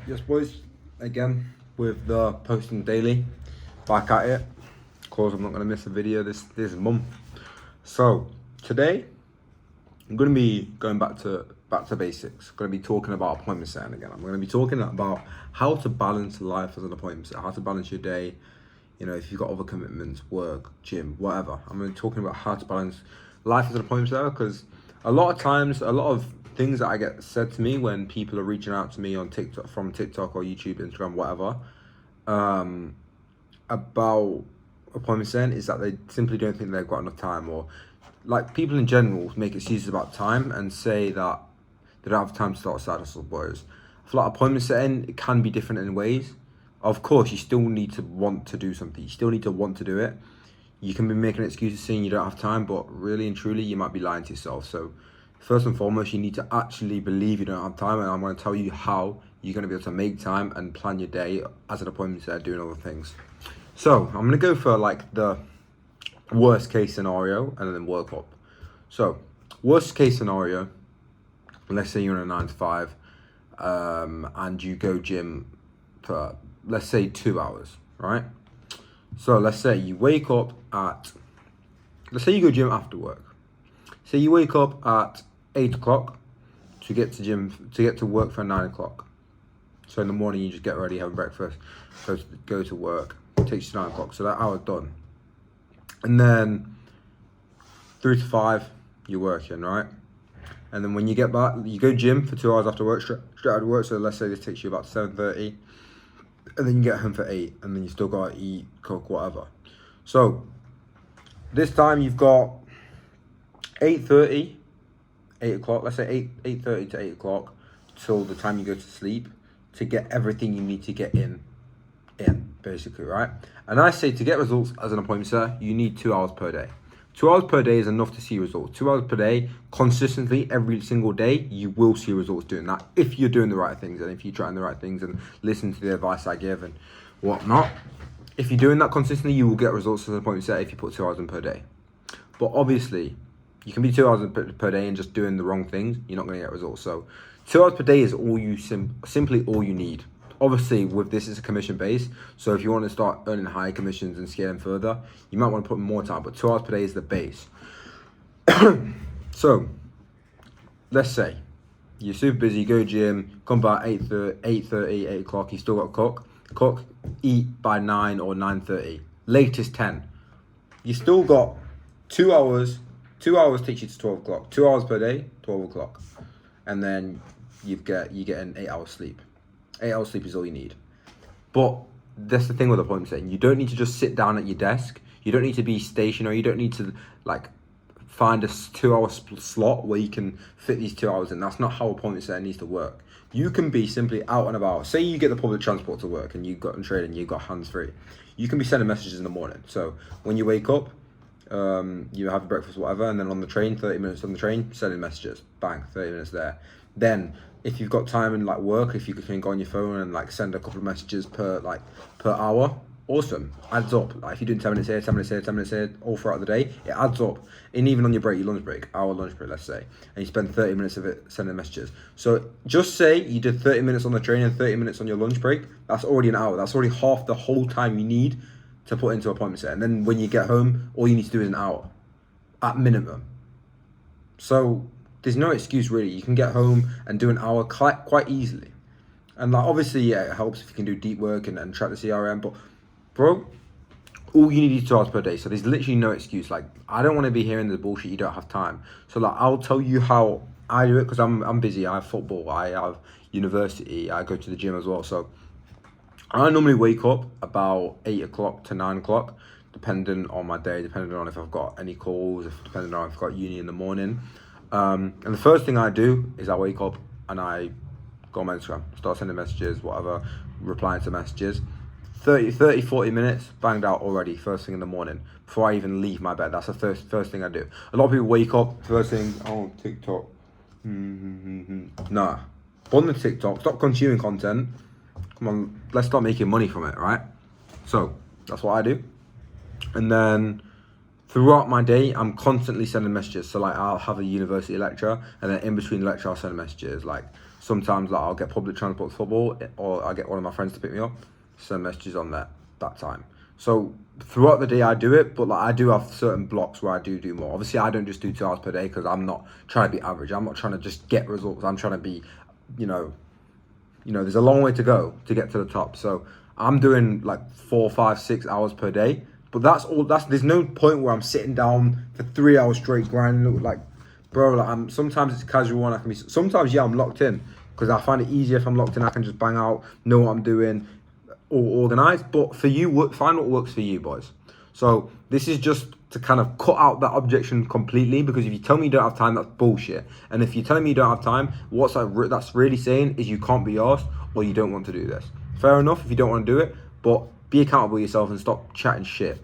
Yes, boys, again with the posting daily, back at it. Of course, I'm not gonna miss a video this month. So today, I'm gonna be going back to basics. I'm gonna be talking about appointment setting again. I'm gonna be talking about how to balance life as an appointment setter, how to balance your day. You know, if you've got other commitments, work, gym, whatever. I'm gonna be talking about how to balance life as an appointment setter because a lot of times, a lot of things that I get said to me when people are reaching out to me on TikTok, from TikTok or YouTube, Instagram, whatever, about appointment setting is that they simply don't think they've got enough time, or like people in general make excuses about time and say that they don't have time to start a side hustle. Boys, I feel like appointment setting, it can be different in ways. Of course, you still need to want to do something. You still need to want to do it. You can be making excuses saying you don't have time, but really and truly, you might be lying to yourself. So first and foremost, you need to actually believe you don't have time, and I'm going to tell you how you're going to be able to make time and plan your day as an appointment setter doing other things. So I'm going to go for like the worst case scenario and then work up. So worst case scenario, let's say you're in a 9 to 5 and you go gym for, let's say, 2 hours, right? So let's say you wake up at, let's say you go gym after work. Say you wake up at 8 o'clock to get to work for 9 o'clock. So in the morning you just get ready, have breakfast, go to work. It takes you 9 o'clock, so that hour's done. And then 3 to 5 you're working, right? And then when you get back, you go gym for 2 hours after work, straight out of work. So let's say this takes you about 7:30, and then you get home for 8, and then you still gotta eat, cook, whatever. So this time you've got 8:30, 8 o'clock. Let's say 8:30 to 8 o'clock till the time you go to sleep to get everything you need to get in basically, right? And I say to get results as an appointment setter, you need 2 hours per day. 2 hours per day is enough to see results. 2 hours per day, consistently, every single day, you will see results doing that if you're doing the right things and if you're trying the right things and listening to the advice I give and whatnot. If you're doing that consistently, you will get results as an appointment setter if you put 2 hours in per day. But obviously, you can be 2 hours per day and just doing the wrong things, you're not going to get results. So 2 hours per day is all you simply all you need. Obviously, with this, it's a commission base. So if you want to start earning higher commissions and scaling further, you might want to put more time. But 2 hours per day is the base. So let's say you're super busy, you go gym, come back 8:30, 8 o'clock. You still got to cook, eat by 9 or 9:30, latest 10. You still got 2 hours. 2 hours takes you to 12 o'clock. 2 hours per day, 12 o'clock, and then you get an 8 hours sleep. 8 hours sleep is all you need. But that's the thing with appointment setting. You don't need to just sit down at your desk. You don't need to be stationary. You don't need to like find a 2 hour slot where you can fit these 2 hours in. That's not how appointment setting needs to work. You can be simply out and about. Say you get the public transport to work and you've got on training, you've got hands free. You can be sending messages in the morning. So when you wake up, you have breakfast, whatever, and then on the train, 30 minutes on the train, sending messages, bang, 30 minutes there. Then if you've got time in like work, if you can go on your phone and like send a couple of messages per hour, awesome, adds up. Like if you're doing 10 minutes here, 10 minutes here, 10 minutes here, all throughout the day, it adds up. And even on your break, your lunch break, hour lunch break, let's say, and you spend 30 minutes of it sending messages. So just say you did 30 minutes on the train and 30 minutes on your lunch break, that's already an hour. That's already half the whole time you need to put into appointment set. And then when you get home, all you need to do is an hour at minimum. So there's no excuse really. You can get home and do an hour quite easily. And like obviously, yeah, it helps if you can do deep work and track the CRM. But bro, all you need is 2 hours per day. So there's literally no excuse. Like I don't want to be hearing the bullshit. You don't have time. So like I'll tell you how I do it because I'm busy. I have football. I have university. I go to the gym as well. So I normally wake up about 8 o'clock to 9 o'clock, depending on my day, depending on if I've got any calls, depending on if I've got uni in the morning. And the first thing I do is I wake up and I go on my Instagram, start sending messages, whatever, replying to messages. 40 minutes banged out already, first thing in the morning, before I even leave my bed. That's the first thing I do. A lot of people wake up, first thing, oh, TikTok. Nah, on the TikTok, stop consuming content. Come on, let's start making money from it, right? So that's what I do. And then throughout my day, I'm constantly sending messages. So like I'll have a university lecture and then in between lecture, I'll send messages. Like Sometimes like I'll get public transport to football, or I get one of my friends to pick me up. Send messages on that time. So throughout the day I do it, but like I do have certain blocks where I do more. Obviously I don't just do 2 hours per day because I'm not trying to be average. I'm not trying to just get results. I'm trying to be, there's a long way to go to get to the top. So I'm doing like 4, 5, 6 hours per day. But there's no point where I'm sitting down for 3 hours straight grinding. Like, bro, like sometimes it's casual and I can be, sometimes I'm locked in because I find it easier if I'm locked in. I can just bang out, know what I'm doing, all organized. But for you, find what works for you, boys. So this is just to kind of cut out that objection completely, because if you tell me you don't have time, that's bullshit. And if you're telling me you don't have time, that's really saying is you can't be arsed or you don't want to do this. Fair enough if you don't want to do it, but be accountable yourself and stop chatting shit.